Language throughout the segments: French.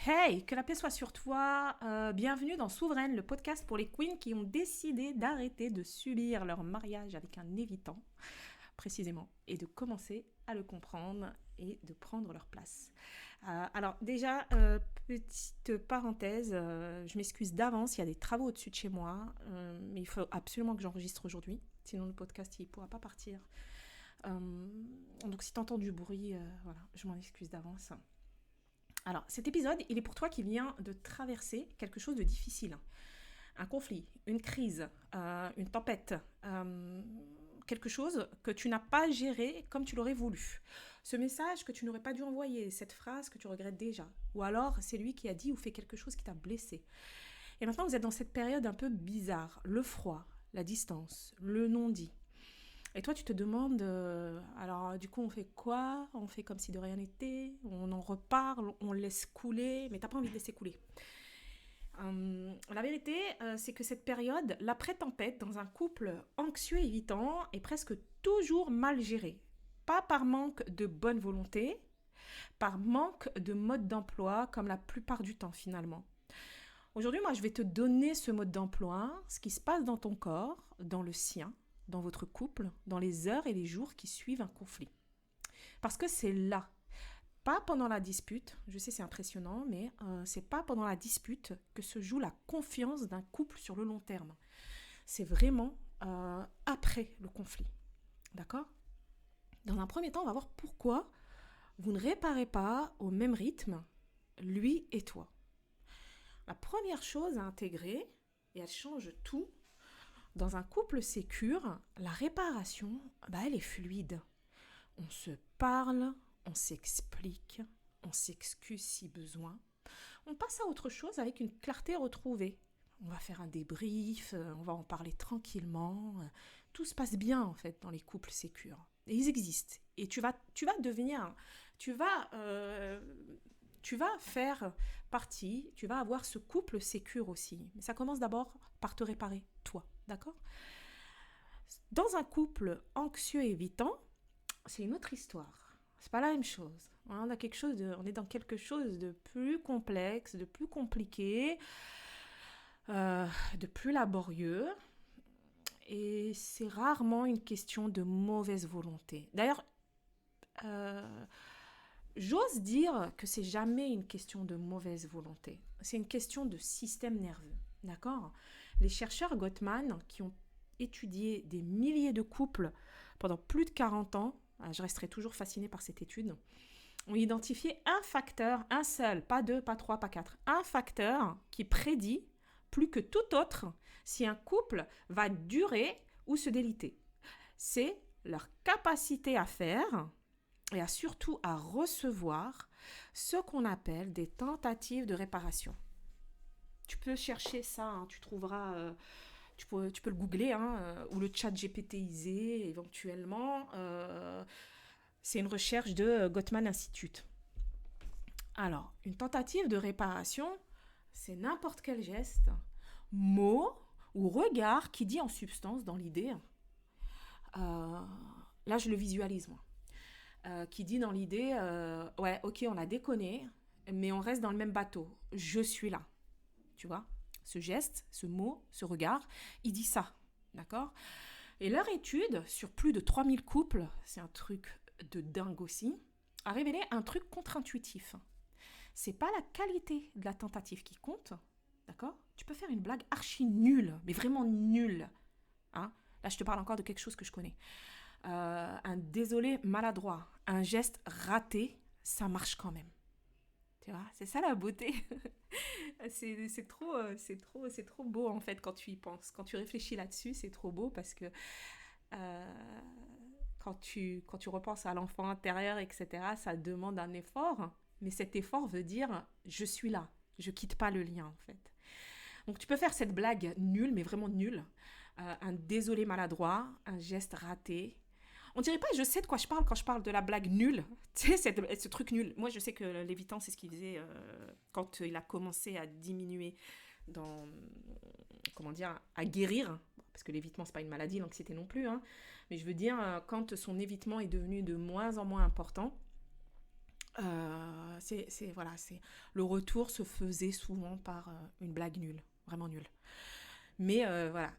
Hey, que la paix soit sur toi. Bienvenue dans Souveraine, le podcast pour les queens qui ont décidé d'arrêter de subir leur mariage avec un évitant, précisément, et de commencer à le comprendre et de prendre leur place. Alors déjà, petite parenthèse, je m'excuse d'avance, il y a des travaux au-dessus de chez moi, mais il faut absolument que j'enregistre aujourd'hui, sinon le podcast il ne pourra pas partir. Donc si tu entends du bruit, voilà, je m'en excuse d'avance. Alors, cet épisode, il est pour toi qui viens de traverser quelque chose de difficile. Un conflit, une crise, une tempête, quelque chose que tu n'as pas géré comme tu l'aurais voulu. Ce message que tu n'aurais pas dû envoyer, cette phrase que tu regrettes déjà. Ou alors, c'est lui qui a dit ou fait quelque chose qui t'a blessé. Et maintenant, vous êtes dans cette période un peu bizarre. Le froid, la distance, le non-dit. Et toi, tu te demandes, alors du coup, on fait quoi? On fait comme si de rien n'était, on en reparle, on laisse couler, mais t'as pas envie de laisser couler. La vérité, c'est que cette période, l'après-tempête, dans un couple anxieux et évitant, est presque toujours mal gérée. Pas par manque de bonne volonté, par manque de mode d'emploi, comme la plupart du temps finalement. Aujourd'hui, moi, je vais te donner ce mode d'emploi, ce qui se passe dans ton corps, dans le sien, dans votre couple, dans les heures et les jours qui suivent un conflit. Parce que c'est là, pas pendant la dispute, je sais c'est impressionnant, mais c'est pas pendant la dispute que se joue la confiance d'un couple sur le long terme. C'est vraiment après le conflit. D'accord? Dans un premier temps, on va voir pourquoi vous ne réparez pas au même rythme, lui et toi. La première chose à intégrer, et elle change tout, dans un couple sécure, la réparation, elle est fluide. On se parle, on s'explique, on s'excuse si besoin. On passe à autre chose avec une clarté retrouvée. On va faire un débrief, on va en parler tranquillement. Tout se passe bien en fait dans les couples sécures. Et ils existent. Et tu vas devenir, tu vas, euh, tu vas faire partie, tu vas avoir ce couple sécure aussi. Mais ça commence d'abord par te réparer, toi, d'accord? Dans un couple anxieux et évitant, c'est une autre histoire. C'est pas la même chose. On est dans quelque chose de plus complexe, de plus compliqué, de plus laborieux. Et c'est rarement une question de mauvaise volonté. D'ailleurs, euh, j'ose dire que c'est jamais une question de mauvaise volonté. C'est une question de système nerveux. D'accord? Les chercheurs Gottman, qui ont étudié des milliers de couples pendant plus de 40 ans, je resterai toujours fascinée par cette étude, ont identifié un facteur, un seul, pas deux, pas trois, pas quatre, un facteur qui prédit plus que tout autre si un couple va durer ou se déliter. C'est leur capacité à faire et surtout à recevoir ce qu'on appelle des tentatives de réparation. Tu peux chercher ça, hein, tu trouveras, tu peux le googler, hein, ou le chat GPTisé éventuellement. C'est une recherche de Gottman Institute. Alors, une tentative de réparation, c'est n'importe quel geste, mot ou regard qui dit en substance, dans l'idée, euh, là je le visualise moi, qui dit dans l'idée, ouais, ok, on a déconné, mais on reste dans le même bateau. Je suis là. Tu vois? Ce geste, ce mot, ce regard, il dit ça. D'accord? Et leur étude, sur plus de 3000 couples, c'est un truc de dingue aussi, a révélé un truc contre-intuitif. C'est pas la qualité de la tentative qui compte, d'accord? Tu peux faire une blague archi nulle, mais vraiment nulle. Hein? Là, je te parle encore de quelque chose que je connais. Un désolé maladroit, un geste raté, ça marche quand même. Tu vois, c'est ça la beauté. C'est trop beau en fait quand tu y penses. Quand tu réfléchis là-dessus, c'est trop beau parce que euh, quand tu repenses à l'enfant intérieur, etc., ça demande un effort. Mais cet effort veut dire je suis là, je quitte pas le lien en fait. Donc tu peux faire cette blague nulle, mais vraiment nulle. Un désolé maladroit, un geste raté. On dirait pas, je sais de quoi je parle quand je parle de la blague nulle. Tu sais, ce truc nul. Moi, je sais que l'évitant, c'est ce qu'il faisait quand il a commencé à diminuer dans, comment dire, à guérir. Parce que l'évitement, c'est pas une maladie, l'anxiété non plus. Hein. Mais je veux dire, quand son évitement est devenu de moins en moins important, Voilà, le retour se faisait souvent par une blague nulle, vraiment nulle. Mais voilà,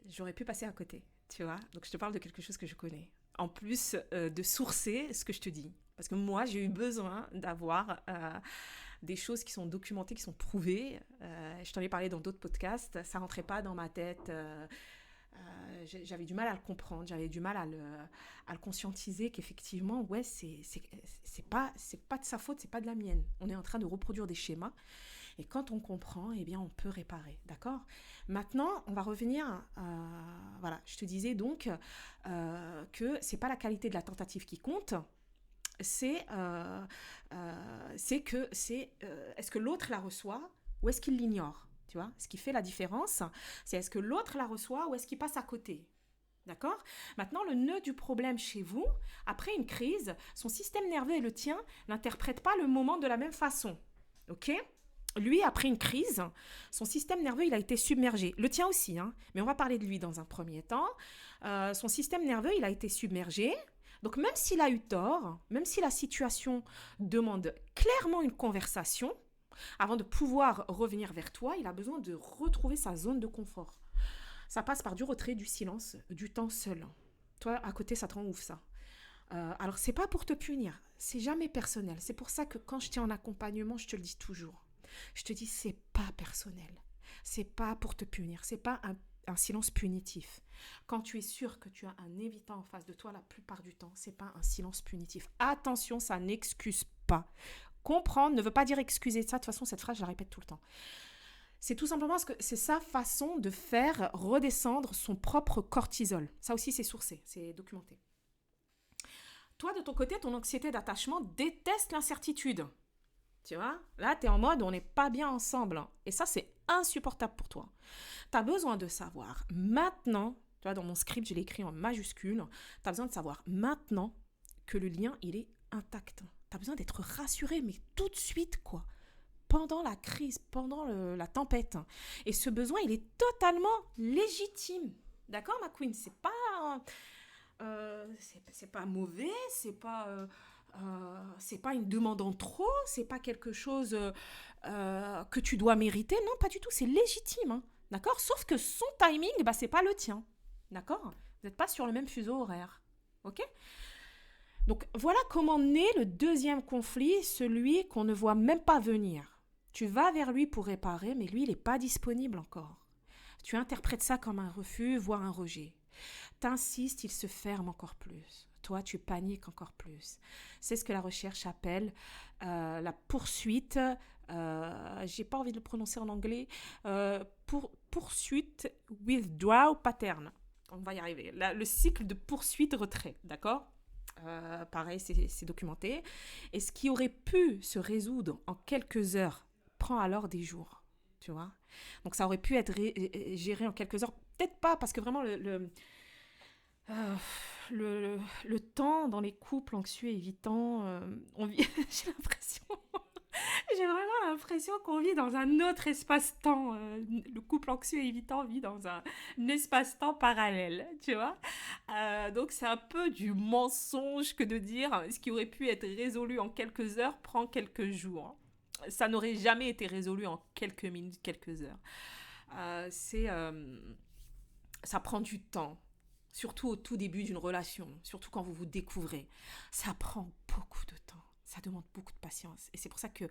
j'aurais pu passer à côté, tu vois. Donc je te parle de quelque chose que je connais. En plus de sourcer ce que je te dis. Parce que moi, j'ai eu besoin d'avoir des choses qui sont documentées, qui sont prouvées. Je t'en ai parlé dans d'autres podcasts. Ça rentrait pas dans ma tête. J'avais du mal à le comprendre. J'avais du mal à le conscientiser qu'effectivement, ouais, c'est pas de sa faute, c'est pas de la mienne. On est en train de reproduire des schémas. Et quand on comprend, eh bien, on peut réparer, d'accord ? Maintenant, on va revenir, voilà, je te disais donc que c'est pas la qualité de la tentative qui compte, est-ce que l'autre la reçoit ou est-ce qu'il l'ignore, tu vois ? Ce qui fait la différence, c'est est-ce que l'autre la reçoit ou est-ce qu'il passe à côté ? D'accord ? Maintenant, le nœud du problème chez vous, après une crise, son système nerveux et le tien n'interprètent pas le moment de la même façon, ok ? Lui, après une crise, son système nerveux, il a été submergé. Le tien aussi, hein, mais on va parler de lui dans un premier temps. Son système nerveux, il a été submergé. Donc, même s'il a eu tort, même si la situation demande clairement une conversation, avant de pouvoir revenir vers toi, il a besoin de retrouver sa zone de confort. Ça passe par du retrait, du silence, du temps seul. Toi, à côté, ça te rend ouf, ça. Alors, c'est pas pour te punir. C'est jamais personnel. C'est pour ça que quand je t'ai en accompagnement, je te le dis toujours. Je te dis, c'est pas personnel. C'est pas pour te punir. C'est pas un silence punitif. Quand tu es sûr que tu as un évitant en face de toi, la plupart du temps, c'est pas un silence punitif. Attention, ça n'excuse pas. Comprendre ne veut pas dire excuser. Ça, de toute façon, cette phrase, je la répète tout le temps. C'est tout simplement parce que c'est sa façon de faire redescendre son propre cortisol. Ça aussi, c'est sourcé, c'est documenté. Toi, de ton côté, ton anxiété d'attachement déteste l'incertitude. Tu vois, là, tu es en mode on n'est pas bien ensemble. Et ça, c'est insupportable pour toi. Tu as besoin de savoir maintenant, tu vois, dans mon script, je l'ai écrit en majuscule, tu as besoin de savoir maintenant que le lien, il est intact. Tu as besoin d'être rassuré, mais tout de suite, quoi. Pendant la crise, pendant la tempête. Et ce besoin, il est totalement légitime. D'accord, ma queen ? C'est pas mauvais, c'est pas une demande en trop, c'est pas quelque chose que tu dois mériter. Non, pas du tout, c'est légitime. Hein, d'accord ? Sauf que son timing, c'est pas le tien. D'accord ? Vous n'êtes pas sur le même fuseau horaire. Ok ? Donc voilà comment naît le deuxième conflit, celui qu'on ne voit même pas venir. Tu vas vers lui pour réparer, mais lui, il n'est pas disponible encore. Tu interprètes ça comme un refus, voire un rejet. T'insistes, il se ferme encore plus. Toi, tu paniques encore plus. C'est ce que la recherche appelle la poursuite. J'ai pas envie de le prononcer en anglais. Poursuite withdraw pattern. On va y arriver. Le cycle de poursuite-retrait, d'accord ? Pareil, c'est documenté. Et ce qui aurait pu se résoudre en quelques heures prend alors des jours, tu vois. Donc ça aurait pu être géré en quelques heures. Peut-être pas, parce que vraiment le temps dans les couples anxieux et évitants, j'ai vraiment l'impression qu'on vit dans un autre espace-temps. Le couple anxieux et évitant vit dans un espace-temps parallèle, tu vois. Donc c'est un peu du mensonge que de dire ce qui aurait pu être résolu en quelques heures prend quelques jours. Ça n'aurait jamais été résolu en quelques minutes, quelques heures. Ça prend du temps. Surtout au tout début d'une relation, surtout quand vous vous découvrez. Ça prend beaucoup de temps. Ça demande beaucoup de patience. Et c'est pour ça qu'il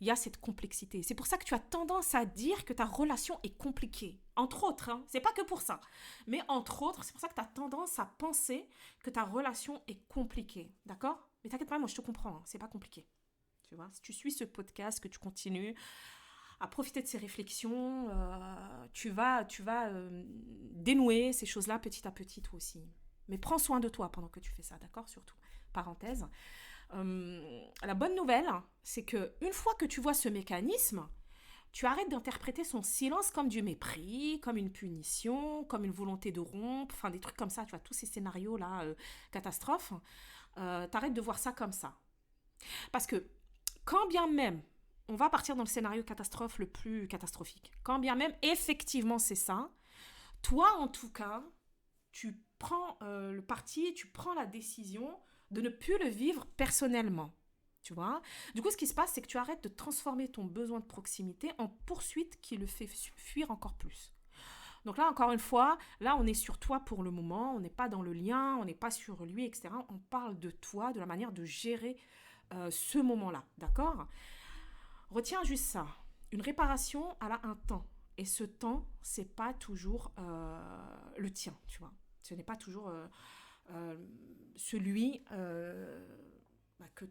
y a cette complexité. C'est pour ça que tu as tendance à dire que ta relation est compliquée. Entre autres, hein, c'est pas que pour ça. Mais entre autres, c'est pour ça que tu as tendance à penser que ta relation est compliquée. D'accord ? Mais t'inquiète pas, moi je te comprends. Hein, c'est pas compliqué. Tu vois ? Si tu suis ce podcast, que tu continues à profiter de ces réflexions, tu vas dénouer ces choses-là petit à petit toi aussi. Mais prends soin de toi pendant que tu fais ça, d'accord ? Surtout, parenthèse. La bonne nouvelle, c'est que une fois que tu vois ce mécanisme, tu arrêtes d'interpréter son silence comme du mépris, comme une punition, comme une volonté de rompre, enfin des trucs comme ça, tu vois, tous ces scénarios-là, catastrophes, t'arrêtes de voir ça comme ça. Parce que quand bien même, on va partir dans le scénario catastrophe le plus catastrophique. Quand bien même, effectivement, c'est ça. Toi, en tout cas, tu prends le parti, tu prends la décision de ne plus le vivre personnellement. Tu vois? Du coup, ce qui se passe, c'est que tu arrêtes de transformer ton besoin de proximité en poursuite qui le fait fuir encore plus. Donc là, encore une fois, là, on est sur toi pour le moment, on n'est pas dans le lien, on n'est pas sur lui, etc. On parle de toi, de la manière de gérer ce moment-là, d'accord? Retiens juste ça. Une réparation, elle a un temps. Et ce temps, c'est pas toujours le tien, tu vois. Ce n'est pas toujours euh, celui que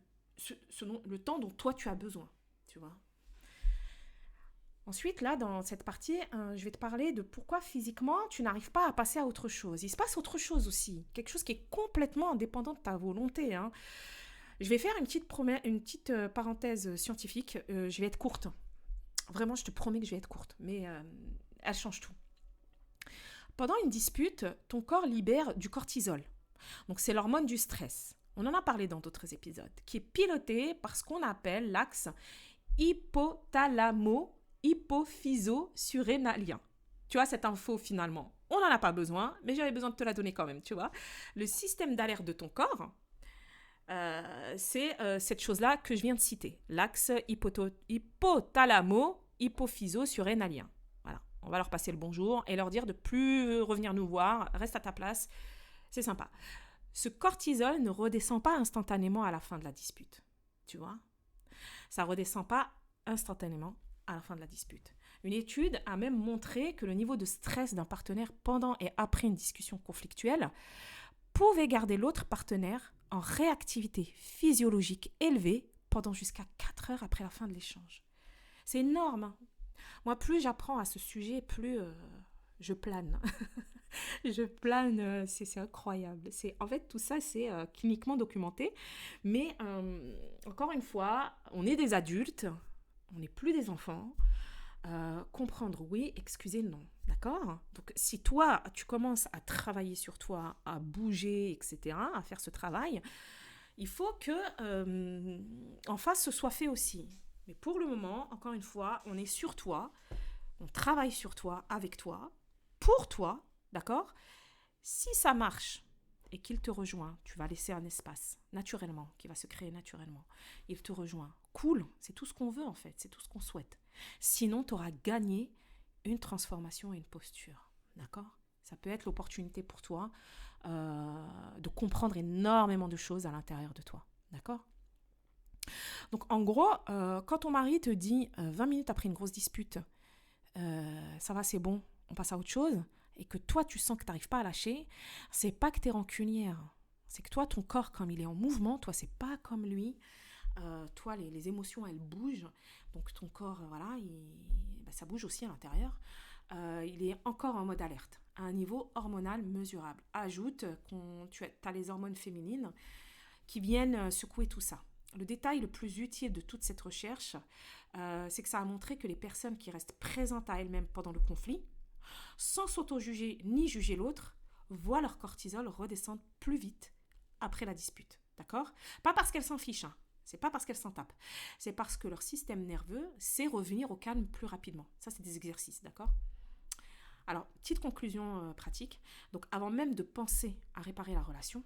le temps dont toi tu as besoin, tu vois. Ensuite, là, dans cette partie, je vais te parler de pourquoi physiquement tu n'arrives pas à passer à autre chose. Il se passe autre chose aussi, quelque chose qui est complètement indépendant de ta volonté, hein. Je vais faire une petite parenthèse scientifique. Je vais être courte. Vraiment, je te promets que je vais être courte, mais elle change tout. Pendant une dispute, ton corps libère du cortisol. Donc, c'est l'hormone du stress. On en a parlé dans d'autres épisodes, qui est piloté par ce qu'on appelle l'axe hypothalamo-hypophyso-surrénalien. Tu vois, cette info, finalement, on n'en a pas besoin, mais j'avais besoin de te la donner quand même, tu vois. Le système d'alerte de ton corps, c'est cette chose-là que je viens de citer, l'axe hypothalamo-hypophyso-surrénalien. Voilà, on va leur passer le bonjour et leur dire de plus revenir nous voir, reste à ta place, c'est sympa. Ce cortisol ne redescend pas instantanément à la fin de la dispute, tu vois. Ça redescend pas instantanément à la fin de la dispute. Une étude a même montré que le niveau de stress d'un partenaire pendant et après une discussion conflictuelle pouvait garder l'autre partenaire en réactivité physiologique élevée pendant jusqu'à 4 heures après la fin de l'échange. C'est énorme, hein. Moi, plus j'apprends à ce sujet, plus je plane. Je plane, c'est incroyable. En fait, tout ça, c'est cliniquement documenté. Mais encore une fois, on est des adultes, on n'est plus des enfants. Comprendre oui, excuser non. D'accord? Donc, si toi, tu commences à travailler sur toi, à bouger, etc., à faire ce travail, il faut que en face, ce soit fait aussi. Mais pour le moment, encore une fois, on est sur toi, on travaille sur toi, avec toi, pour toi, d'accord? Si ça marche et qu'il te rejoint, tu vas laisser un espace naturellement, qui va se créer naturellement. Il te rejoint. Cool, c'est tout ce qu'on veut en fait, c'est tout ce qu'on souhaite. Sinon, tu auras gagné une transformation et une posture. D'accord? Ça peut être l'opportunité pour toi de comprendre énormément de choses à l'intérieur de toi. D'accord? Donc en gros, quand ton mari te dit 20 minutes après une grosse dispute, ça va, c'est bon, on passe à autre chose, et que toi, tu sens que tu n'arrives pas à lâcher, c'est pas que tu es rancunière. C'est que toi, ton corps, comme il est en mouvement, toi, c'est pas comme lui. Toi, les émotions, elles bougent. Donc, ton corps, voilà, ça bouge aussi à l'intérieur. Il est encore en mode alerte, à un niveau hormonal mesurable. Ajoute tu as les hormones féminines qui viennent secouer tout ça. Le détail le plus utile de toute cette recherche, c'est que ça a montré que les personnes qui restent présentes à elles-mêmes pendant le conflit, sans s'auto-juger ni juger l'autre, voient leur cortisol redescendre plus vite après la dispute. D'accord? Pas parce qu'elles s'en fichent, hein. C'est pas parce qu'elles s'en tapent. C'est parce que leur système nerveux sait revenir au calme plus rapidement. Ça, c'est des exercices, d'accord? Alors, petite conclusion pratique. Donc, avant même de penser à réparer la relation,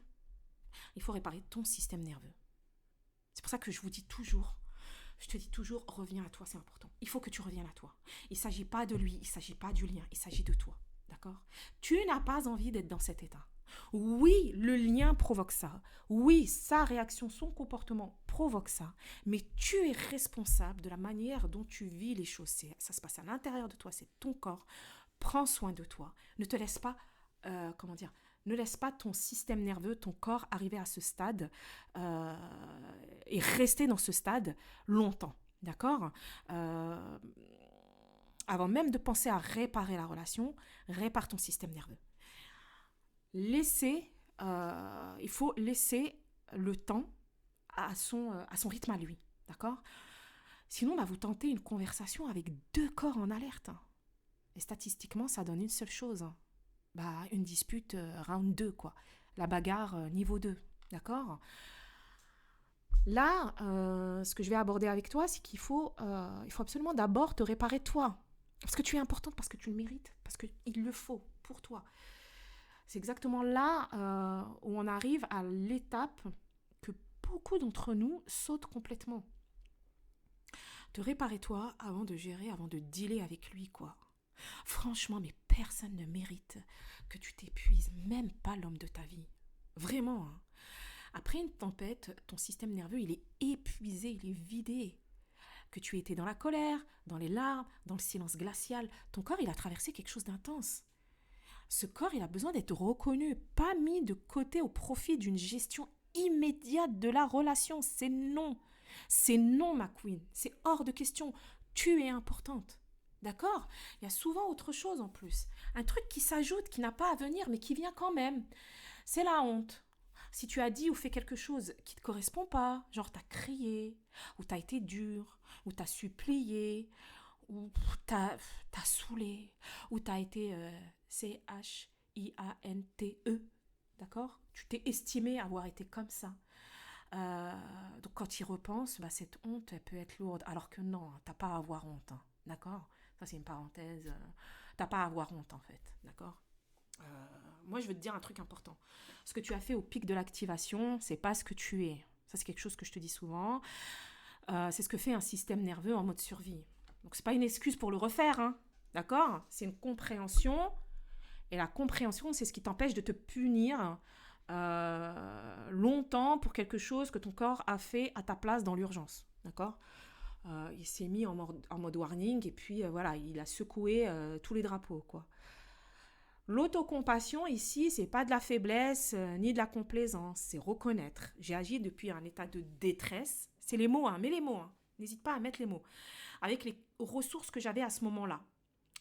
il faut réparer ton système nerveux. C'est pour ça que je te dis toujours, reviens à toi, c'est important. Il faut que tu reviennes à toi. Il ne s'agit pas de lui, il ne s'agit pas du lien, il s'agit de toi. D'accord? Tu n'as pas envie d'être dans cet état. Oui, le lien provoque ça. Oui, sa réaction, son comportement provoque ça. Mais tu es responsable de la manière dont tu vis les choses. Ça se passe à l'intérieur de toi, c'est ton corps. Prends soin de toi. Ne te laisse pas, ne laisse pas ton système nerveux, ton corps arriver à ce stade et rester dans ce stade longtemps. D'accord? Avant même de penser à réparer la relation, répare ton système nerveux. Il faut laisser le temps à son rythme à lui. D'accord? Sinon, vous tentez une conversation avec 2 corps en alerte. Et statistiquement, ça donne une seule chose. Une dispute round 2, quoi. La bagarre niveau 2. D'accord? Là, ce que je vais aborder avec toi, c'est qu'il faut absolument d'abord te réparer toi. Parce que tu es importante, parce que tu le mérites, parce qu'il le faut pour toi. C'est exactement là où on arrive à l'étape beaucoup d'entre nous sautent complètement. Te réparer toi avant de gérer, avant de dealer avec lui, quoi. Franchement, mais personne ne mérite que tu t'épuises, même pas l'homme de ta vie. Vraiment, hein. Après une tempête, ton système nerveux, il est épuisé, il est vidé. Que tu étais dans la colère, dans les larmes, dans le silence glacial, ton corps, il a traversé quelque chose d'intense. Ce corps, il a besoin d'être reconnu, pas mis de côté au profit d'une gestion immédiate de la relation. C'est non. C'est non, ma queen. C'est hors de question. Tu es importante. D'accord? Il y a souvent autre chose en plus. Un truc qui s'ajoute, qui n'a pas à venir, mais qui vient quand même. C'est la honte. Si tu as dit ou fait quelque chose qui ne te correspond pas, genre t'as crié, ou t'as été dur, ou t'as supplié, ou t'as saoulé, ou t'as été CHIANTE, d'accord? Tu t'es estimé avoir été comme ça. Donc quand tu y repenses, bah, cette honte, elle peut être lourde. Alors que non, t'as pas à avoir honte, hein, d'accord? Ça, c'est une parenthèse. T'as pas à avoir honte, en fait, d'accord? Moi, je veux te dire un truc important. Ce que tu as fait au pic de l'activation, c'est pas ce que tu es. Ça, c'est quelque chose que je te dis souvent. C'est ce que fait un système nerveux en mode survie. Donc, c'est pas une excuse pour le refaire, hein, d'accord? C'est une compréhension. Et la compréhension, c'est ce qui t'empêche de te punir longtemps pour quelque chose que ton corps a fait à ta place dans l'urgence, d'accord? Il s'est mis en mode warning et puis voilà, il a secoué tous les drapeaux, quoi. L'autocompassion ici, c'est pas de la faiblesse ni de la complaisance, c'est reconnaître. J'ai agi depuis un état de détresse. C'est les mots, hein, mets les mots, hein. N'hésite pas à mettre les mots. Avec les ressources que j'avais à ce moment-là.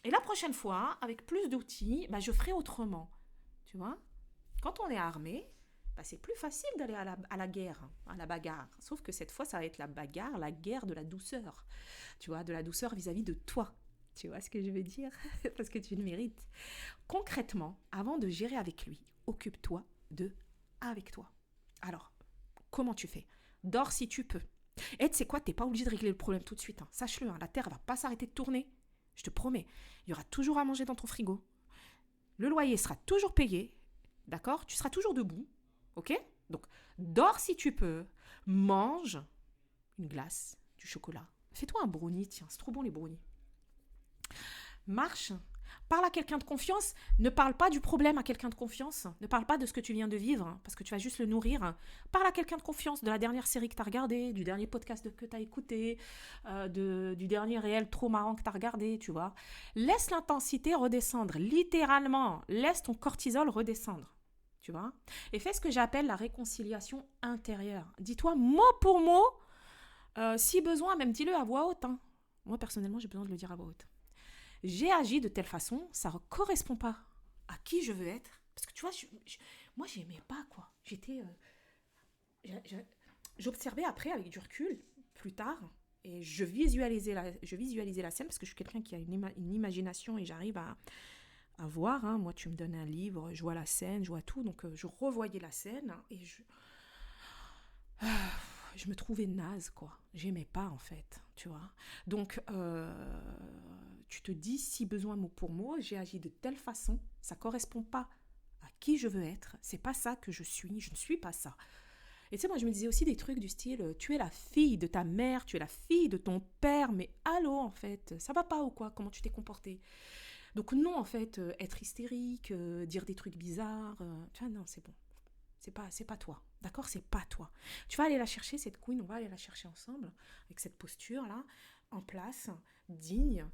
Et la prochaine fois, avec plus d'outils, bah, je ferai autrement. Tu vois? Quand on est armé, bah, c'est plus facile d'aller à la guerre, hein, à la bagarre. Sauf que cette fois, ça va être la bagarre, la guerre de la douceur. Tu vois, de la douceur vis-à-vis de toi. Tu vois ce que je veux dire? Parce que tu le mérites. Concrètement, avant de gérer avec lui, occupe-toi de avec toi. Alors, comment tu fais? Dors si tu peux. Et tu sais quoi, t'es pas obligé de régler le problème tout de suite, hein. Sache-le, hein, la Terre va pas s'arrêter de tourner. Je te promets, il y aura toujours à manger dans ton frigo. Le loyer sera toujours payé. D'accord? Tu seras toujours debout. Ok? Donc, dors si tu peux. Mange une glace, du chocolat. Fais-toi un brownie, tiens, c'est trop bon les brownies. Marche. Parle à quelqu'un de confiance. Ne parle pas du problème à quelqu'un de confiance. Ne parle pas de ce que tu viens de vivre, parce que tu vas juste le nourrir. Parle à quelqu'un de confiance de la dernière série que tu as regardée, du dernier podcast que tu as écouté, du dernier réel trop marrant que tu as regardé, tu vois. Laisse l'intensité redescendre, littéralement. Laisse ton cortisol redescendre, tu vois. Et fais ce que j'appelle la réconciliation intérieure. Dis-toi mot pour mot, si besoin, même dis-le à voix haute, hein. Moi, personnellement, j'ai besoin de le dire à voix haute. J'ai agi de telle façon, ça ne correspond pas à qui je veux être. Parce que tu vois, moi, j'aimais pas, quoi. J'observais après, avec du recul, plus tard, et je visualisais la scène, parce que je suis quelqu'un qui a une imagination, et j'arrive à voir, hein. Moi, tu me donnes un livre, je vois la scène, je vois tout, donc je revoyais la scène, et je me trouvais naze, quoi. J'aimais pas, en fait, tu vois. Donc, tu te dis, si besoin mot pour mot, j'ai agi de telle façon, ça correspond pas à qui je veux être, c'est pas ça que je ne suis pas ça. Et tu sais, moi, je me disais aussi des trucs du style, tu es la fille de ta mère, tu es la fille de ton père, mais allô, en fait, ça va pas ou quoi? Comment tu t'es comporté? Donc non, en fait, être hystérique, dire des trucs bizarres, tu vois, non, c'est bon. C'est pas toi, d'accord? C'est pas toi. Tu vas aller la chercher, cette queen, on va aller la chercher ensemble, avec cette posture-là, en place, digne.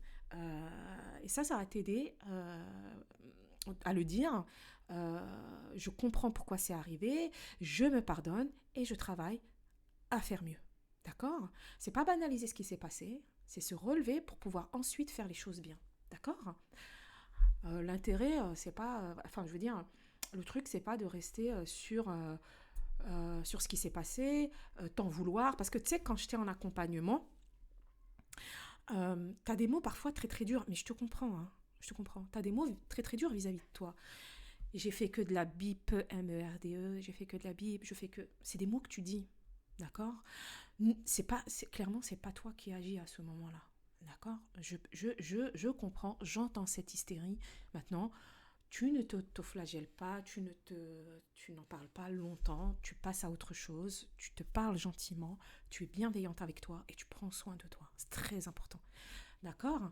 Et ça va t'aider à le dire. Je comprends pourquoi c'est arrivé, je me pardonne et je travaille à faire mieux, d'accord? C'est pas banaliser ce qui s'est passé, c'est se relever pour pouvoir ensuite faire les choses bien, d'accord? L'intérêt, c'est pas... enfin, je veux dire... Le truc, c'est pas de rester sur ce qui s'est passé, t'en vouloir. Parce que tu sais, quand j'étais en accompagnement, t'as des mots parfois très très durs. Mais je te comprends, hein, je te comprends. T'as des mots très très durs vis-à-vis de toi. Et j'ai fait que de la bip, MERDE, j'ai fait que de la bip, je fais que... C'est des mots que tu dis, d'accord? Clairement, c'est pas toi qui agis à ce moment-là, d'accord? Je comprends, j'entends cette hystérie. Maintenant, tu ne t'autoflagelles pas, tu n'en parles pas longtemps, tu passes à autre chose, tu te parles gentiment, tu es bienveillante avec toi et tu prends soin de toi. C'est très important. D'accord.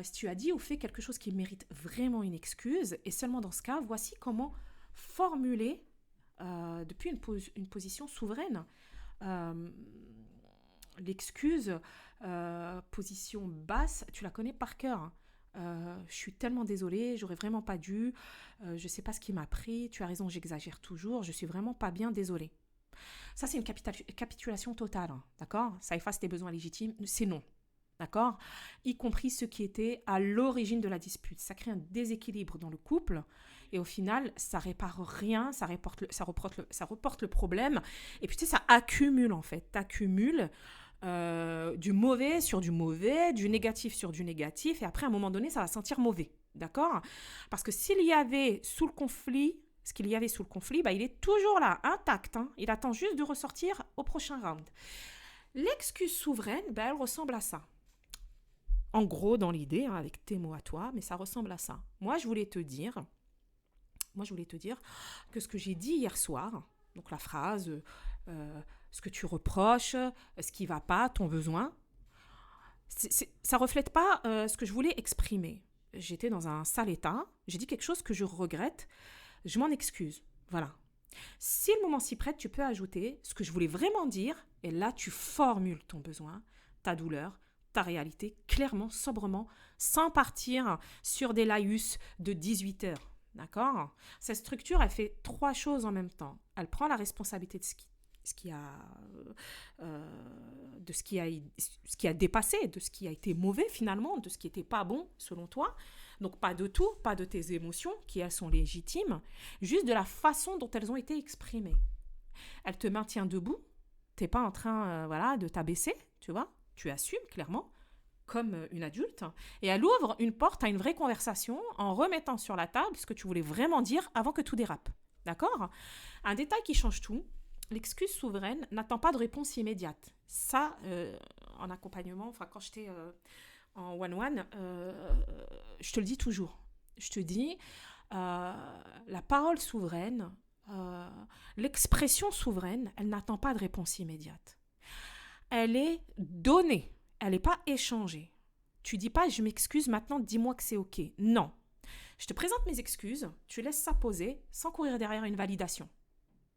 Si tu as dit ou fait quelque chose qui mérite vraiment une excuse, et seulement dans ce cas, voici comment formuler depuis une position souveraine euh, l'excuse, position basse, tu la connais par cœur. Hein. Je suis tellement désolée, j'aurais vraiment pas dû, je sais pas ce qui m'a pris, tu as raison, j'exagère toujours, je suis vraiment pas bien, désolée. Ça, c'est une capitulation totale, hein, d'accord. Ça efface tes besoins légitimes, c'est non. D'accord. Y compris ceux qui étaient à l'origine de la dispute. Ça crée un déséquilibre dans le couple et au final, ça répare rien, ça reporte le problème. Et puis, tu sais, ça accumule en fait. T'accumules du mauvais sur du mauvais, du négatif sur du négatif. Et après, à un moment donné, ça va sentir mauvais. D'accord. Parce que s'il y avait sous le conflit, ce qu'il y avait sous le conflit, bah, il est toujours là, intact. Hein. Il attend juste de ressortir au prochain round. L'excuse souveraine, bah, elle ressemble à ça. En gros, dans l'idée, hein, avec tes mots à toi, mais ça ressemble à ça. Moi, je voulais te dire que ce que j'ai dit hier soir, donc la phrase, ce que tu reproches, ce qui ne va pas, ton besoin, ça ne reflète pas ce que je voulais exprimer. J'étais dans un sale état, j'ai dit quelque chose que je regrette, je m'en excuse. Voilà. Si le moment s'y prête, tu peux ajouter ce que je voulais vraiment dire, et là, tu formules ton besoin, ta douleur, ta réalité, clairement, sobrement, sans partir sur des laïus de 18 heures. D'accord. Cette structure, elle fait 3 choses en même temps. Elle prend la responsabilité de ce qui a dépassé, de ce qui a été mauvais finalement, de ce qui n'était pas bon selon toi. Donc pas de tout, pas de tes émotions, qui elles sont légitimes, juste de la façon dont elles ont été exprimées. Elle te maintient debout, t'es pas en train de t'abaisser, tu vois. Tu assumes clairement comme une adulte et elle ouvre une porte à une vraie conversation en remettant sur la table ce que tu voulais vraiment dire avant que tout dérape. D'accord. Un détail qui change tout, l'excuse souveraine n'attend pas de réponse immédiate. Ça, en accompagnement, quand j'étais en one-one, je te le dis toujours. Je te dis, la parole souveraine, l'expression souveraine, elle n'attend pas de réponse immédiate. Elle est donnée, elle n'est pas échangée. Tu dis pas, je m'excuse, maintenant dis-moi que c'est OK. Non. Je te présente mes excuses, tu laisses ça poser sans courir derrière une validation.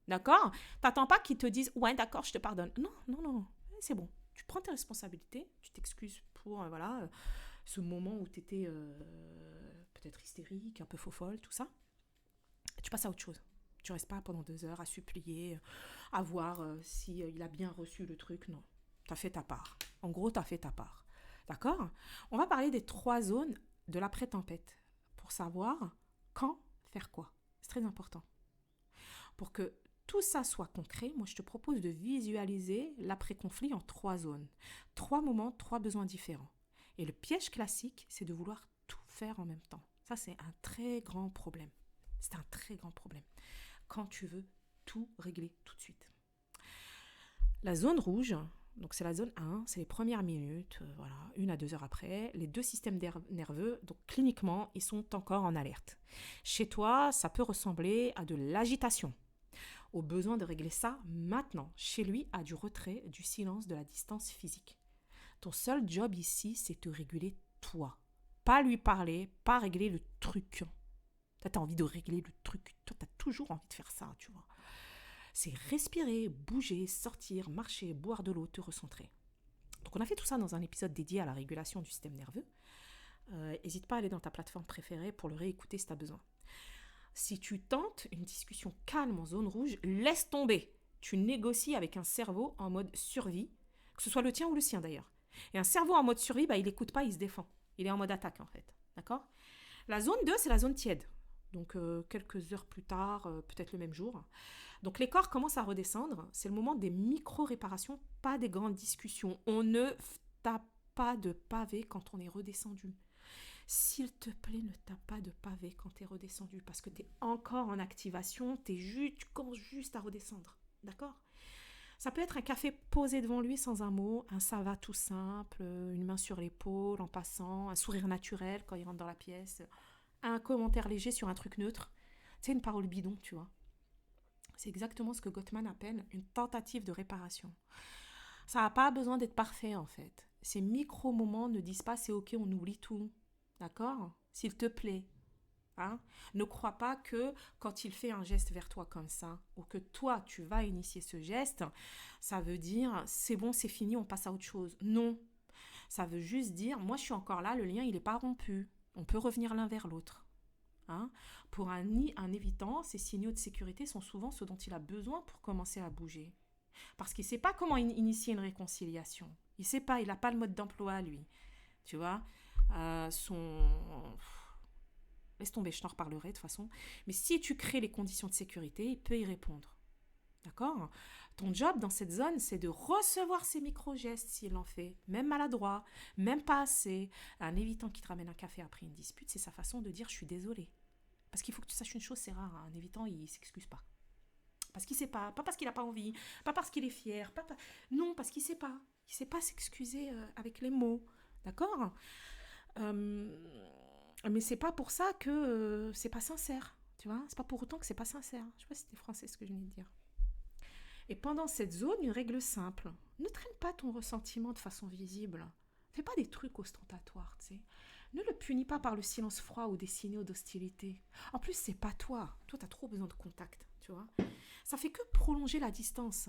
D'accord. T'attends pas qu'ils te disent, ouais, d'accord, je te pardonne. Non, c'est bon. Tu prends tes responsabilités, tu t'excuses pour ce moment où tu étais peut-être hystérique, un peu faux-folle, tout ça. Et tu passes à autre chose. Tu restes pas pendant 2 heures à supplier, à voir s'il a bien reçu le truc. Non. Tu as fait ta part. En gros, tu as fait ta part. D'accord. On va parler des 3 zones de l'après-tempête pour savoir quand faire quoi. C'est très important. Pour que tout ça soit concret, moi je te propose de visualiser l'après-conflit en 3 zones. 3 moments, 3 besoins différents. Et le piège classique, c'est de vouloir tout faire en même temps. Ça, c'est un très grand problème. C'est un très grand problème. Quand tu veux tout régler tout de suite. La zone rouge, donc c'est la zone 1, c'est les premières minutes, 1 à 2 heures après. Les 2 systèmes nerveux, donc cliniquement, ils sont encore en alerte. Chez toi, ça peut ressembler à de l'agitation, au besoin de régler ça maintenant. Chez lui, à du retrait, du silence, de la distance physique. Ton seul job ici, c'est de réguler toi. Pas lui parler, pas régler le truc. Toi, t'as envie de régler le truc. Toi, t'as toujours envie de faire ça, tu vois. C'est respirer, bouger, sortir, marcher, boire de l'eau, te recentrer. Donc on a fait tout ça dans un épisode dédié à la régulation du système nerveux. N'hésite pas à aller dans ta plateforme préférée pour le réécouter si tu as besoin. Si tu tentes une discussion calme en zone rouge, laisse tomber. Tu négocies avec un cerveau en mode survie, que ce soit le tien ou le sien d'ailleurs. Et un cerveau en mode survie, il n'écoute pas, il se défend. Il est en mode attaque en fait. D'accord. La zone 2, c'est la zone tiède. Donc quelques heures plus tard, peut-être le même jour. Donc les corps commencent à redescendre. C'est le moment des micro-réparations, pas des grandes discussions. On ne tape pas de pavé quand on est redescendu. S'il te plaît, ne tape pas de pavé quand tu es redescendu parce que tu es encore en activation, tu commences juste à redescendre. D'accord. Ça peut être un café posé devant lui sans un mot, un ça va tout simple, une main sur l'épaule en passant, un sourire naturel quand il rentre dans la pièce. un commentaire léger sur un truc neutre. C'est une parole bidon, tu vois. C'est exactement ce que Gottman appelle une tentative de réparation. Ça n'a pas besoin d'être parfait, en fait. Ces micro-moments ne disent pas c'est ok, on oublie tout. D'accord? S'il te plaît. Hein? Ne crois pas que quand il fait un geste vers toi comme ça, ou que toi, tu vas initier ce geste, ça veut dire c'est bon, c'est fini, on passe à autre chose. Non. Ça veut juste dire, moi je suis encore là, le lien il n'est pas rompu. On peut revenir l'un vers l'autre. Hein? Pour un évitant, ces signaux de sécurité sont souvent ceux dont il a besoin pour commencer à bouger. Parce qu'il ne sait pas comment initier une réconciliation. Il ne sait pas, il n'a pas le mode d'emploi, lui. Tu vois, son... Laisse tomber, je t'en reparlerai de toute façon. Mais si tu crées les conditions de sécurité, il peut y répondre. D'accord? Ton job dans cette zone, c'est de recevoir ces micro-gestes s'il en fait, même maladroit, même pas assez. Un évitant qui te ramène un café après une dispute, c'est sa façon de dire je suis désolé. Parce qu'il faut que tu saches une chose, c'est rare, hein. Un évitant, il s'excuse pas. Parce qu'il sait pas parce qu'il n'a pas envie, pas parce qu'il est fier, non, parce qu'il sait pas. Il sait pas s'excuser avec les mots. D'accord? Mais c'est pas pour ça que c'est pas sincère. Tu vois? C'est pas pour autant que c'est pas sincère. Je sais pas si c'était français ce que je venais de dire. Et pendant cette zone, une règle simple. Ne traîne pas ton ressentiment de façon visible. Fais pas des trucs ostentatoires, tu sais. Ne le punis pas par le silence froid ou des signaux d'hostilité. En plus, c'est pas toi. Toi, t'as trop besoin de contact, tu vois. Ça fait que prolonger la distance.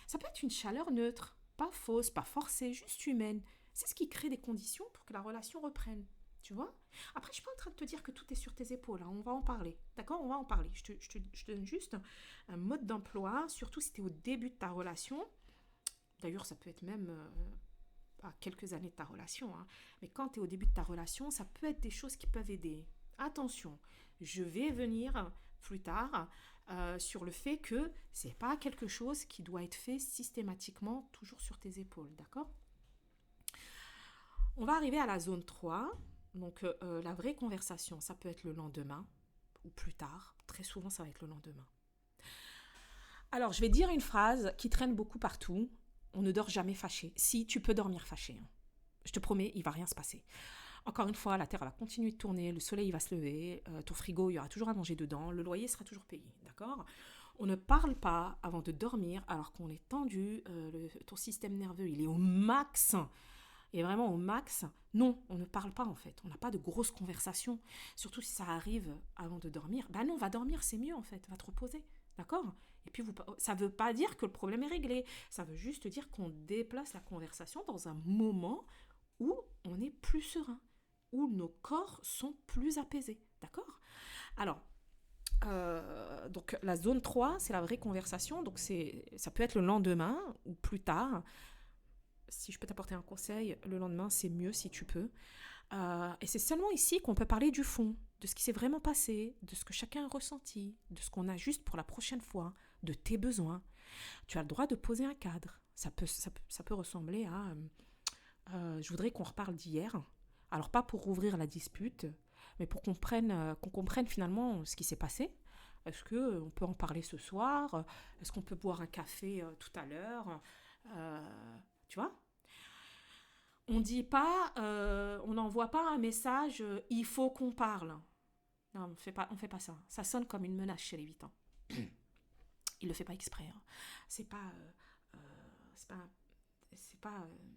Ça peut être une chaleur neutre, pas fausse, pas forcée, juste humaine. C'est ce qui crée des conditions pour que la relation reprenne. Tu vois? Après, je suis pas en train de te dire que tout est sur tes épaules. Hein. On va en parler. D'accord? On va en parler. Je te donne juste un mode d'emploi, surtout si tu es au début de ta relation. D'ailleurs, ça peut être même à quelques années de ta relation. Hein. Mais quand tu es au début de ta relation, ça peut être des choses qui peuvent aider. Attention, je vais venir plus tard sur le fait que c'est pas quelque chose qui doit être fait systématiquement toujours sur tes épaules. D'accord? On va arriver à la zone 3. Donc la vraie conversation, ça peut être le lendemain ou plus tard. Très souvent, ça va être le lendemain. Alors, je vais dire une phrase qui traîne beaucoup partout. On ne dort jamais fâché. Si, tu peux dormir fâché. Hein. Je te promets, il ne va rien se passer. Encore une fois, la Terre va continuer de tourner, le soleil va se lever, ton frigo, il y aura toujours à manger dedans, le loyer sera toujours payé. D'accord? On ne parle pas avant de dormir alors qu'on est tendu, ton système nerveux, il est au max. Et vraiment au max, non, on ne parle pas en fait. On n'a pas de grosses conversations. Surtout si ça arrive avant de dormir. Ben non, va dormir, c'est mieux en fait. Va te reposer. D'accord? Et puis, ça ne veut pas dire que le problème est réglé. Ça veut juste dire qu'on déplace la conversation dans un moment où on est plus serein, où nos corps sont plus apaisés. D'accord? Alors, donc la zone 3, c'est la vraie conversation. Donc, ça peut être le lendemain ou plus tard. Si je peux t'apporter un conseil, le lendemain, c'est mieux si tu peux. Et c'est seulement ici qu'on peut parler du fond, de ce qui s'est vraiment passé, de ce que chacun a ressenti, de ce qu'on a juste pour la prochaine fois, de tes besoins. Tu as le droit de poser un cadre. Ça peut ressembler à je voudrais qu'on reparle d'hier. Alors, pas pour rouvrir la dispute, mais pour qu'on comprenne finalement ce qui s'est passé. Est-ce qu'on peut en parler ce soir? Est-ce qu'on peut boire un café tout à l'heure? Tu vois? On dit pas, on n'envoie pas un message, il faut qu'on parle. Non, on fait pas ça. Ça sonne comme une menace chez l'évitant. Il le fait pas exprès. Hein. C'est pas,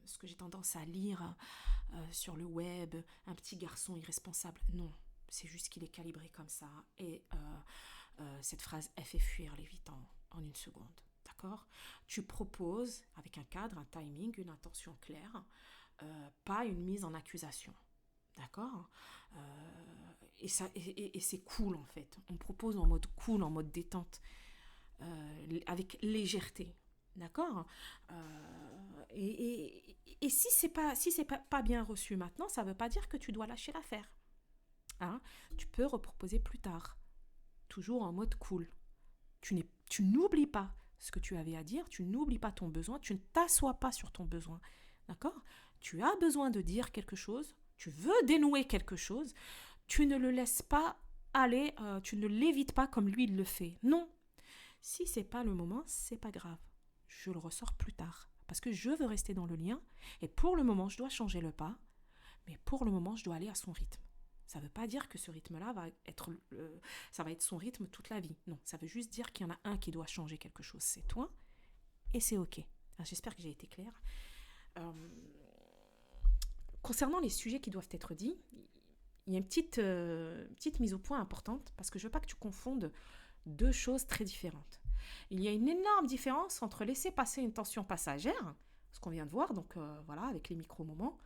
ce que j'ai tendance à lire sur le web, un petit garçon irresponsable. Non, c'est juste qu'il est calibré comme ça. Et cette phrase, elle fait fuir l'évitant en une seconde. D'accord? Tu proposes, avec un cadre, un timing, une intention claire, pas une mise en accusation. D'accord? Et c'est cool, en fait. On propose en mode cool, en mode détente, avec légèreté. D'accord? Et si c'est pas bien reçu maintenant, ça ne veut pas dire que tu dois lâcher l'affaire. Hein? Tu peux reproposer plus tard. Toujours en mode cool. Tu n'oublies pas ce que tu avais à dire, tu n'oublies pas ton besoin, tu ne t'assois pas sur ton besoin. D'accord? Tu as besoin de dire quelque chose, tu veux dénouer quelque chose, tu ne le laisses pas aller, tu ne l'évites pas comme lui il le fait. Non. Si c'est pas le moment, c'est pas grave. Je le ressors plus tard. Parce que je veux rester dans le lien. Et pour le moment, je dois changer le pas. Mais pour le moment, je dois aller à son rythme. Ça ne veut pas dire que ce rythme-là ça va être son rythme toute la vie. Non, ça veut juste dire qu'il y en a un qui doit changer quelque chose. C'est toi et c'est OK. Alors, j'espère que j'ai été claire. Concernant les sujets qui doivent être dits, il y a une petite mise au point importante parce que je ne veux pas que tu confondes deux choses très différentes. Il y a une énorme différence entre laisser passer une tension passagère, ce qu'on vient de voir, donc voilà, avec les micro-moments,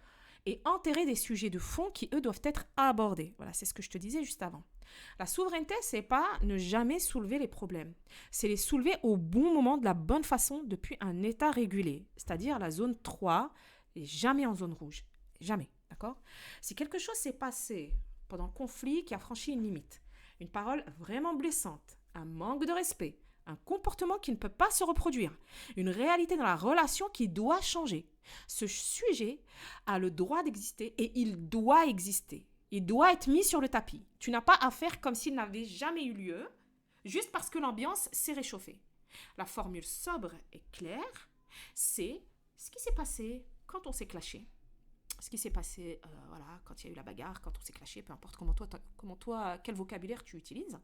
et enterrer des sujets de fond qui, eux, doivent être abordés. Voilà, c'est ce que je te disais juste avant. La souveraineté, c'est pas ne jamais soulever les problèmes. C'est les soulever au bon moment, de la bonne façon, depuis un état régulé, c'est-à-dire la zone 3, et jamais en zone rouge. Jamais, d'accord ? Si quelque chose s'est passé pendant le conflit qui a franchi une limite, une parole vraiment blessante, un manque de respect, un comportement qui ne peut pas se reproduire, une réalité dans la relation qui doit changer. Ce sujet a le droit d'exister et il doit exister. Il doit être mis sur le tapis. Tu n'as pas à faire comme s'il n'avait jamais eu lieu, juste parce que l'ambiance s'est réchauffée. La formule sobre et claire, c'est ce qui s'est passé quand on s'est clashé. Ce qui s'est passé quand il y a eu la bagarre, quand on s'est clashé, peu importe comment toi, quel vocabulaire tu utilises.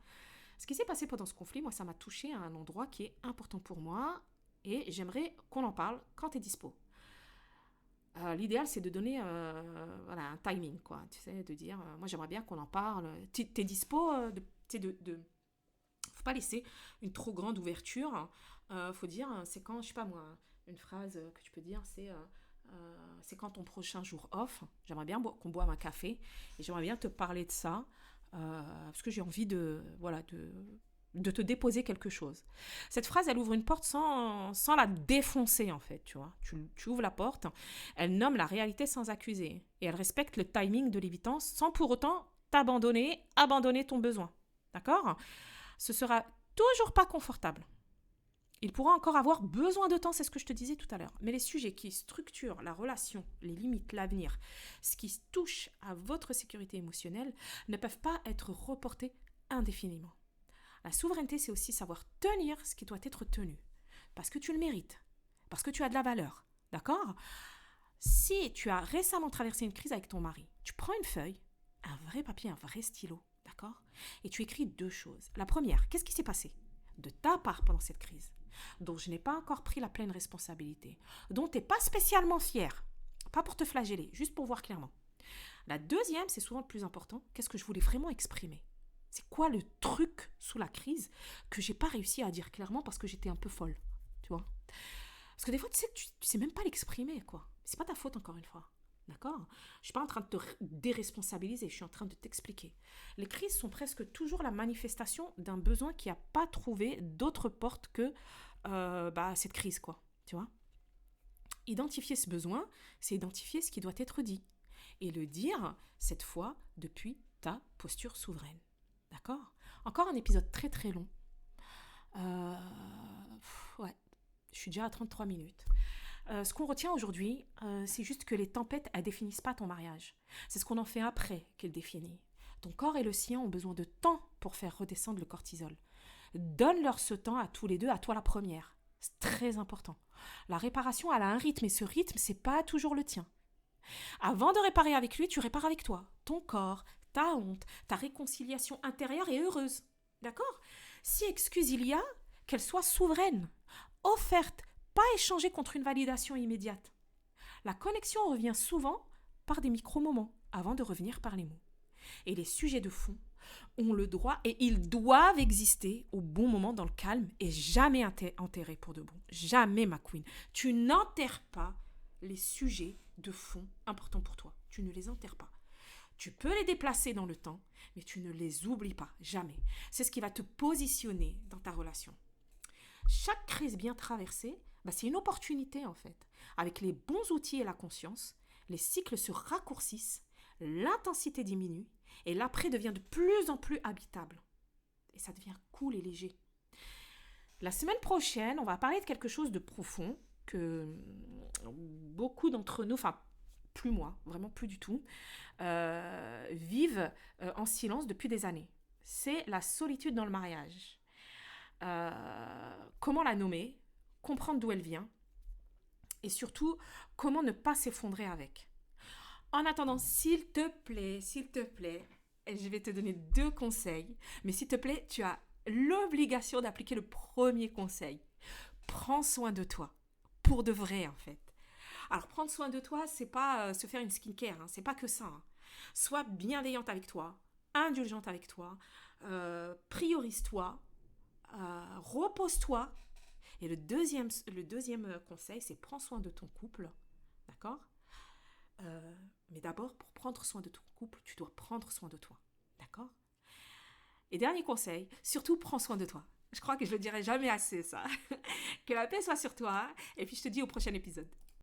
Ce qui s'est passé pendant ce conflit, moi, ça m'a touché à un endroit qui est important pour moi et j'aimerais qu'on en parle quand tu es dispo. L'idéal, c'est de donner un timing, quoi. Tu sais, de dire, moi, j'aimerais bien qu'on en parle. Tu es dispo faut pas laisser une trop grande ouverture. Faut dire, c'est quand, je sais pas moi, une phrase que tu peux dire, c'est quand ton prochain jour off. J'aimerais bien qu'on boive un café et j'aimerais bien te parler de ça. Parce que j'ai envie de te déposer quelque chose. Cette phrase, elle ouvre une porte sans la défoncer, en fait, tu vois. Tu ouvres la porte, elle nomme la réalité sans accuser, et elle respecte le timing de l'évidence sans pour autant abandonner ton besoin. D'accord ? Ce sera toujours pas confortable. Il pourra encore avoir besoin de temps, c'est ce que je te disais tout à l'heure. Mais les sujets qui structurent la relation, les limites, l'avenir, ce qui touche à votre sécurité émotionnelle, ne peuvent pas être reportés indéfiniment. La souveraineté, c'est aussi savoir tenir ce qui doit être tenu. Parce que tu le mérites. Parce que tu as de la valeur. D'accord ? Si tu as récemment traversé une crise avec ton mari, tu prends une feuille, un vrai papier, un vrai stylo, d'accord ? Et tu écris 2 choses. La première, qu'est-ce qui s'est passé de ta part pendant cette crise, dont je n'ai pas encore pris la pleine responsabilité, dont tu n'es pas spécialement fier, pas pour te flageller, juste pour voir clairement. La deuxième, c'est souvent le plus important, qu'est-ce que je voulais vraiment exprimer ? C'est quoi le truc sous la crise que j'ai pas réussi à dire clairement parce que j'étais un peu folle, tu vois ? Parce que des fois, tu sais que tu sais même pas l'exprimer, quoi. C'est pas ta faute, encore une fois. D'accord ? Je suis pas en train de te déresponsabiliser, je suis en train de t'expliquer. Les crises sont presque toujours la manifestation d'un besoin qui n'a pas trouvé d'autre porte que cette crise, quoi. Tu vois ? Identifier ce besoin, c'est identifier ce qui doit être dit. Et le dire, cette fois, depuis ta posture souveraine. D'accord ? Encore un épisode très très long. Je suis déjà à 33 minutes. Ce qu'on retient aujourd'hui, c'est juste que les tempêtes, elles ne définissent pas ton mariage. C'est ce qu'on en fait après qu'elles définissent. Ton corps et le sien ont besoin de temps pour faire redescendre le cortisol. Donne-leur ce temps à tous les deux, à toi la première. C'est très important. La réparation, elle a un rythme et ce rythme, c'est pas toujours le tien. Avant de réparer avec lui, tu répares avec toi. Ton corps, ta honte, ta réconciliation intérieure est heureuse. D'accord ? Si excuse il y a, qu'elle soit souveraine, offerte, pas échangée contre une validation immédiate. La connexion revient souvent par des micro-moments, avant de revenir par les mots. Et les sujets de fond ont le droit et ils doivent exister au bon moment dans le calme et jamais enterrés pour de bon. Jamais, ma queen. Tu n'enterres pas les sujets de fond importants pour toi. Tu ne les enterres pas. Tu peux les déplacer dans le temps, mais tu ne les oublies pas, jamais. C'est ce qui va te positionner dans ta relation. Chaque crise bien traversée, c'est une opportunité en fait. Avec les bons outils et la conscience, les cycles se raccourcissent, l'intensité diminue et l'après devient de plus en plus habitable. Et ça devient cool et léger. La semaine prochaine, on va parler de quelque chose de profond que beaucoup d'entre nous, enfin plus moi, vraiment plus du tout, vivent en silence depuis des années. C'est la solitude dans le mariage. Comment la nommer, comprendre d'où elle vient et surtout comment ne pas s'effondrer avec. En attendant, s'il te plaît, je vais te donner 2 conseils. Mais s'il te plaît, tu as l'obligation d'appliquer le premier conseil. Prends soin de toi. Pour de vrai, en fait. Alors, prendre soin de toi, c'est pas se faire une skincare. C'est pas que ça. Sois bienveillante avec toi, indulgente avec toi, priorise-toi, repose-toi. Et le deuxième conseil, c'est prends soin de ton couple. D'accord. Mais d'abord, pour prendre soin de ton couple, tu dois prendre soin de toi. D'accord. Et dernier conseil, surtout prends soin de toi. Je crois que je ne le dirai jamais assez, ça. Que la paix soit sur toi. Et puis, je te dis au prochain épisode.